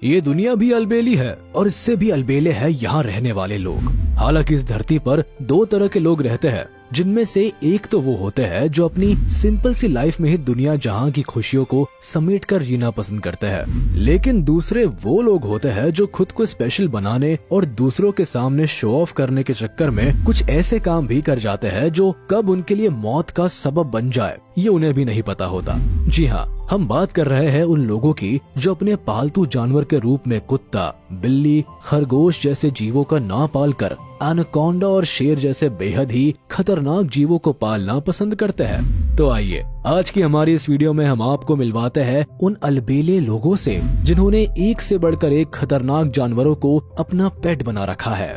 ये दुनिया भी अलबेली है और इससे भी अलबेले है यहाँ रहने वाले लोग। हालांकि इस धरती पर दो तरह के लोग रहते हैं, जिनमें से एक तो वो होते हैं जो अपनी सिंपल सी लाइफ में ही दुनिया जहां की खुशियों को समेट कर जीना पसंद करते हैं, लेकिन दूसरे वो लोग होते हैं जो खुद को स्पेशल बनाने और दूसरों के सामने शो ऑफ करने के चक्कर में कुछ ऐसे काम भी कर जाते हैं जो कब उनके लिए मौत का सबब बन जाए ये उन्हें भी नहीं पता होता। जी हाँ, हम बात कर रहे हैं उन लोगों की जो अपने पालतू जानवर के रूप में कुत्ता, बिल्ली, खरगोश जैसे जीवों का ना पाल कर एनाकोंडा और शेर जैसे बेहद ही खतरनाक जीवों को पालना पसंद करते हैं। तो आइए आज की हमारी इस वीडियो में हम आपको मिलवाते हैं उन अलबेले लोगों से जिन्होंने एक से बढ़कर एक खतरनाक जानवरों को अपना पेट बना रखा है।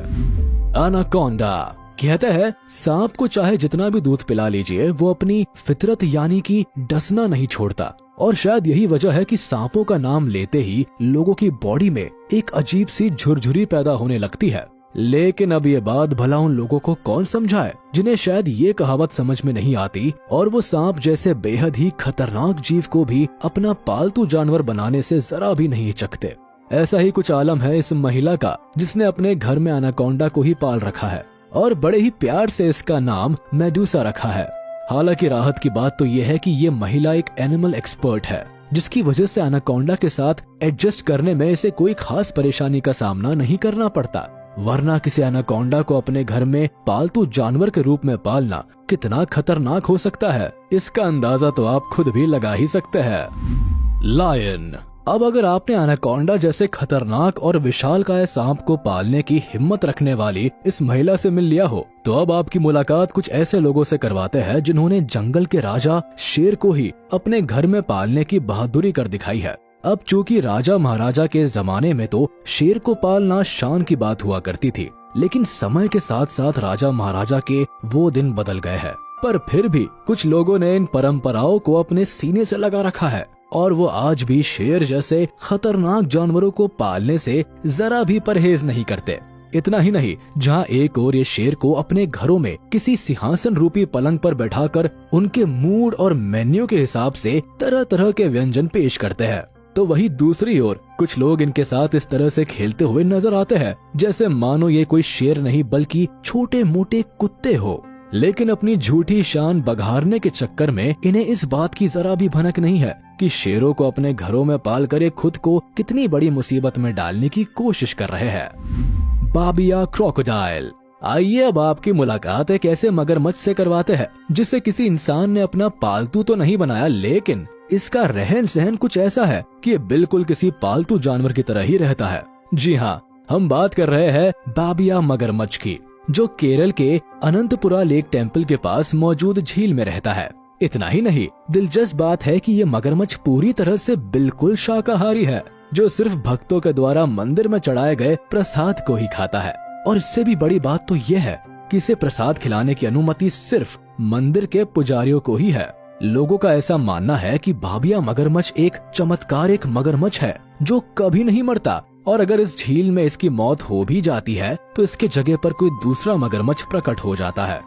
एनाकोंडा कहते हैं सांप को चाहे जितना भी दूध पिला लीजिए वो अपनी फितरत यानी कि डसना नहीं छोड़ता, और शायद यही वजह है कि सांपों का नाम लेते ही लोगों की बॉडी में एक अजीब सी झुरझुरी पैदा होने लगती है। लेकिन अब ये बात भला उन लोगों को कौन समझाए जिन्हें शायद ये कहावत समझ में नहीं आती और वो सांप जैसे बेहद ही खतरनाक जीव को भी अपना पालतू जानवर बनाने से जरा भी नहीं हिचकते। ऐसा ही कुछ आलम है इस महिला का जिसने अपने घर में एनाकोंडा को ही पाल रखा है और बड़े ही प्यार से इसका नाम मेडूसा रखा है। हालांकि राहत की बात तो ये है कि ये महिला एक एनिमल एक्सपर्ट है, जिसकी वजह से एनाकोंडा के साथ एडजस्ट करने में इसे कोई खास परेशानी का सामना नहीं करना पड़ता। वरना किसी एनाकोंडा को अपने घर में पालतू जानवर के रूप में पालना कितना खतरनाक हो सकता है, इसका अंदाजा तो आप खुद भी लगा ही सकते हैं। लायन। अब अगर आपने एनाकोंडा जैसे खतरनाक और विशालकाय सांप को पालने की हिम्मत रखने वाली इस महिला से मिल लिया हो, तो अब आपकी मुलाकात कुछ ऐसे लोगों से करवाते हैं जिन्होंने जंगल के राजा शेर को ही अपने घर में पालने की बहादुरी कर दिखाई है। अब चूंकि राजा महाराजा के जमाने में तो शेर को पालना शान की बात हुआ करती थी, लेकिन समय के साथ साथ राजा महाराजा के वो दिन बदल गए हैं। पर फिर भी कुछ लोगों ने इन परंपराओं को अपने सीने से लगा रखा है और वो आज भी शेर जैसे खतरनाक जानवरों को पालने से जरा भी परहेज नहीं करते। इतना ही नहीं, जहाँ एक ओर ये शेर को अपने घरों में किसी सिंहासन रूपी पलंग पर बैठाकर उनके मूड और मेन्यू के हिसाब से तरह तरह के व्यंजन पेश करते हैं, तो वही दूसरी ओर कुछ लोग इनके साथ इस तरह से खेलते हुए नजर आते हैं जैसे मानो ये कोई शेर नहीं बल्कि छोटे मोटे कुत्ते हो। लेकिन अपनी झूठी शान बघारने के चक्कर में इन्हें इस बात की जरा भी भनक नहीं है कि शेरों को अपने घरों में पाल कर ये खुद को कितनी बड़ी मुसीबत में डालने की कोशिश कर रहे हैं। बाबिया क्रोकोडाइल। आइए अब आपकी मुलाकात एक ऐसे मगरमच्छ से करवाते हैं जिसे किसी इंसान ने अपना पालतू तो नहीं बनाया, लेकिन इसका रहन सहन कुछ ऐसा है कि ये बिल्कुल किसी पालतू जानवर की तरह ही रहता है। जी हाँ, हम बात कर रहे हैं बाबिया मगरमच्छ की, जो केरल के अनंतपुरा लेक टेम्पल के पास मौजूद झील में रहता है। इतना ही नहीं, दिलचस्प बात है कि ये मगरमच्छ पूरी तरह से बिल्कुल शाकाहारी है, जो सिर्फ भक्तों के द्वारा मंदिर में चढ़ाए गए प्रसाद को ही खाता है। और इससे भी बड़ी बात तो ये है कि इसे प्रसाद खिलाने की अनुमति सिर्फ मंदिर के पुजारियों को ही है। लोगों का ऐसा मानना है कि बाबिया मगरमच्छ एक चमत्कारिक मगरमच्छ है जो कभी नहीं मरता, और अगर इस झील में इसकी मौत हो भी जाती है तो इसके जगह पर कोई दूसरा मगरमच्छ प्रकट हो जाता है।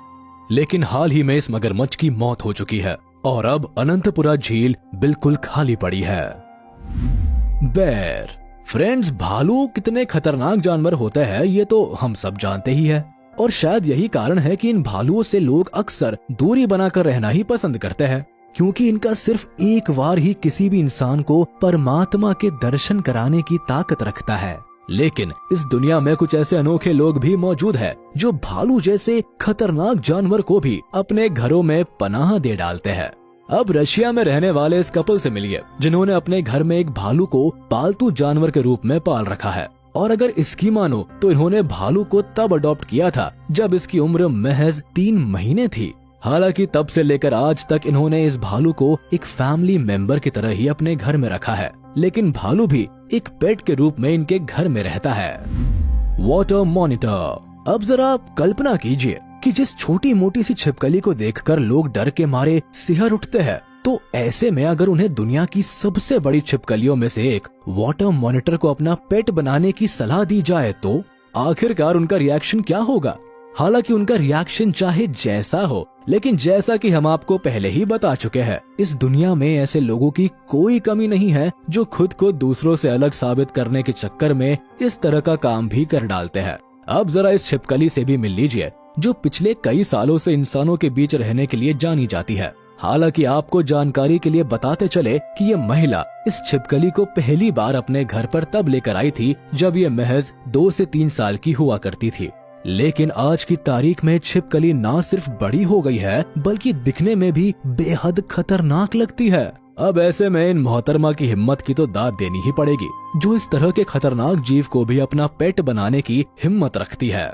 लेकिन हाल ही में इस मगरमच्छ की मौत हो चुकी है और अब अनंतपुरा झील बिल्कुल खाली पड़ी है। बेर। फ्रेंड्स, भालू कितने खतरनाक जानवर होते हैं ये तो हम सब जानते ही है, और शायद यही कारण है कि इन भालुओं से लोग अक्सर दूरी बनाकर रहना ही पसंद करते हैं, क्योंकि इनका सिर्फ एक बार ही किसी भी इंसान को परमात्मा के दर्शन कराने की ताकत रखता है। लेकिन इस दुनिया में कुछ ऐसे अनोखे लोग भी मौजूद हैं जो भालू जैसे खतरनाक जानवर को भी अपने घरों में पनाह दे डालते हैं। अब रशिया में रहने वाले इस कपल से मिलिए जिन्होंने अपने घर में एक भालू को पालतू जानवर के रूप में पाल रखा है, और अगर इसकी मानो तो इन्होंने भालू को तब अडॉप्ट किया था जब इसकी उम्र महज 3 महीने थी। हालांकि तब से लेकर आज तक इन्होंने इस भालू को एक फैमिली मेंबर की तरह ही अपने घर में रखा है, लेकिन भालू भी एक पेट के रूप में इनके घर में रहता है। Water monitor. अब जरा आप कल्पना कीजिए कि जिस छोटी मोटी सी छिपकली को देखकर लोग डर के मारे सिहर उठते हैं, तो ऐसे में अगर उन्हें दुनिया की सबसे बड़ी छिपकलियों में से एक वाटर मॉनिटर को अपना पेट बनाने की सलाह दी जाए तो आखिरकार उनका रिएक्शन क्या होगा? हालांकि उनका रिएक्शन चाहे जैसा हो, लेकिन जैसा कि हम आपको पहले ही बता चुके हैं, इस दुनिया में ऐसे लोगों की कोई कमी नहीं है जो खुद को दूसरों से अलग साबित करने के चक्कर में इस तरह का काम भी कर डालते हैं। अब जरा इस छिपकली से भी मिल लीजिए, जो पिछले कई सालों से इंसानों के बीच रहने के लिए जानी जाती है। हालांकि आपको जानकारी के लिए बताते चले कि ये महिला इस छिपकली को पहली बार अपने घर पर तब लेकर आई थी जब ये महज 2 से 3 साल की हुआ करती थी। लेकिन आज की तारीख में छिपकली ना सिर्फ बड़ी हो गई है, बल्कि दिखने में भी बेहद खतरनाक लगती है। अब ऐसे में इन मोहतरमा की हिम्मत की तो दाद देनी ही पड़ेगी, जो इस तरह के खतरनाक जीव को भी अपना पेट बनाने की हिम्मत रखती है।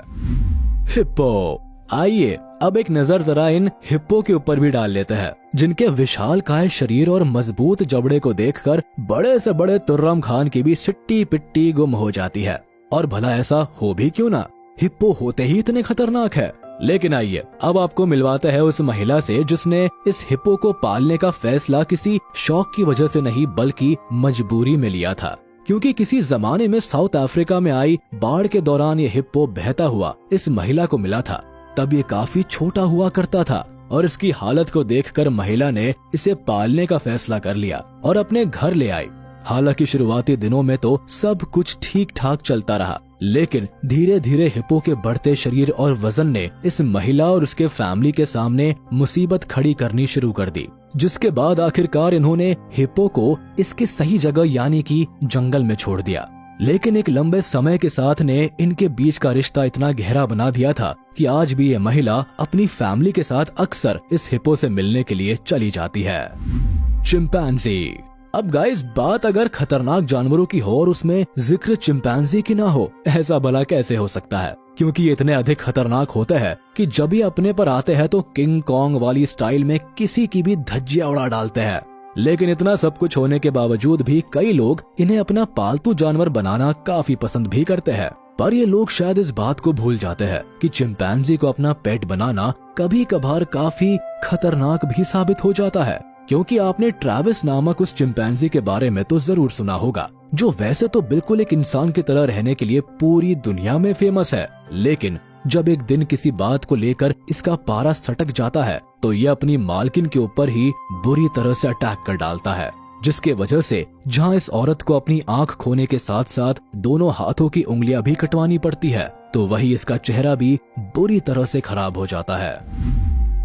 हिप्पो। आइए अब एक नजर जरा इन हिप्पो के ऊपर भी डाल लेते हैं, जिनके विशालकाय शरीर और मजबूत जबड़े को देखकर बड़े से बड़े तुर्रम खान की भी सिट्टी पिट्टी गुम हो जाती है। और भला ऐसा हो भी क्यों ना, हिप्पो होते ही इतने खतरनाक है। लेकिन आइए अब आपको मिलवाते हैं उस महिला से जिसने इस हिप्पो को पालने का फैसला किसी शौक की वजह से नहीं बल्कि मजबूरी में लिया था। क्योंकि किसी जमाने में साउथ अफ्रीका में आई बाढ़ के दौरान ये हिप्पो बहता हुआ इस महिला को मिला था। तब ये काफी छोटा हुआ करता था और इसकी हालत को देखकर महिला ने इसे पालने का फैसला कर लिया और अपने घर ले आई। हालांकि शुरुआती दिनों में तो सब कुछ ठीक ठाक चलता रहा, लेकिन धीरे धीरे हिप्पो के बढ़ते शरीर और वजन ने इस महिला और उसके फैमिली के सामने मुसीबत खड़ी करनी शुरू कर दी, जिसके बाद आखिरकार इन्होंने हिप्पो को इसके सही जगह यानी कि जंगल में छोड़ दिया। लेकिन एक लंबे समय के साथ ने इनके बीच का रिश्ता इतना गहरा बना दिया था कि आज भी ये महिला अपनी फैमिली के साथ अक्सर इस हिप्पो से मिलने के लिए चली जाती है। चिंपैंजी। अब गाइस, बात अगर खतरनाक जानवरों की हो और उसमें जिक्र चिंपैंजी की ना हो, ऐसा भला कैसे हो सकता है? क्योंकि ये इतने अधिक खतरनाक होते हैं कि जब ये अपने पर आते हैं तो किंग कॉन्ग वाली स्टाइल में किसी की भी धज्जियां उड़ा डालते हैं। लेकिन इतना सब कुछ होने के बावजूद भी कई लोग इन्हें अपना पालतू जानवर बनाना काफी पसंद भी करते हैं। पर ये लोग शायद इस बात को भूल जाते हैं कि चिंपैंजी को अपना पेट बनाना कभी कभार काफी खतरनाक भी साबित हो जाता है। क्योंकि आपने ट्रैविस नामक उस चिंपैंजी के बारे में तो जरूर सुना होगा, जो वैसे तो बिल्कुल एक इंसान की तरह रहने के लिए पूरी दुनिया में फेमस है। लेकिन जब एक दिन किसी बात को लेकर इसका पारा सटक जाता है तो ये अपनी मालकिन के ऊपर ही बुरी तरह से अटैक कर डालता है, जिसके वजह से जहां इस औरत को अपनी आंख खोने के साथ साथ दोनों हाथों की उंगलियां भी कटवानी पड़ती है, तो वही इसका चेहरा भी बुरी तरह से खराब हो जाता है।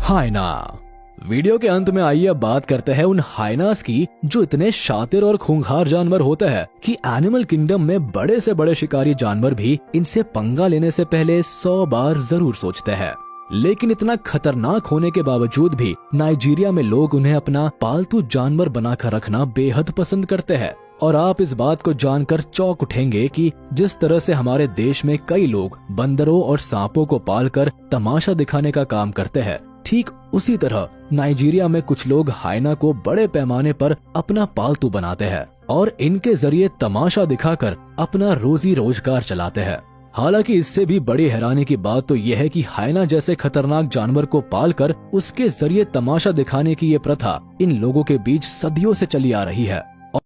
हाइना। वीडियो के अंत में आइए अब बात करते हैं उन हाइनास की, जो इतने शातिर और खूंखार जानवर होते हैं कि एनिमल किंगडम में बड़े से बड़े शिकारी जानवर भी इनसे पंगा लेने से पहले 100 बार जरूर सोचते हैं। लेकिन इतना खतरनाक होने के बावजूद भी नाइजीरिया में लोग उन्हें अपना पालतू जानवर बनाकर रखना बेहद पसंद करते हैं। और आप इस बात को जानकर चौंक उठेंगे कि जिस तरह से हमारे देश में कई लोग बंदरों और सांपों को पालकर तमाशा दिखाने का काम करते हैं, ठीक उसी तरह नाइजीरिया में कुछ लोग हाइना को बड़े पैमाने पर अपना पालतू बनाते हैं और इनके जरिए तमाशा दिखाकर अपना रोजी रोजगार चलाते हैं। हालांकि इससे भी बड़ी हैरानी की बात तो यह है कि हाइना जैसे खतरनाक जानवर को पालकर उसके जरिए तमाशा दिखाने की ये प्रथा इन लोगों के बीच सदियों से चली आ रही है।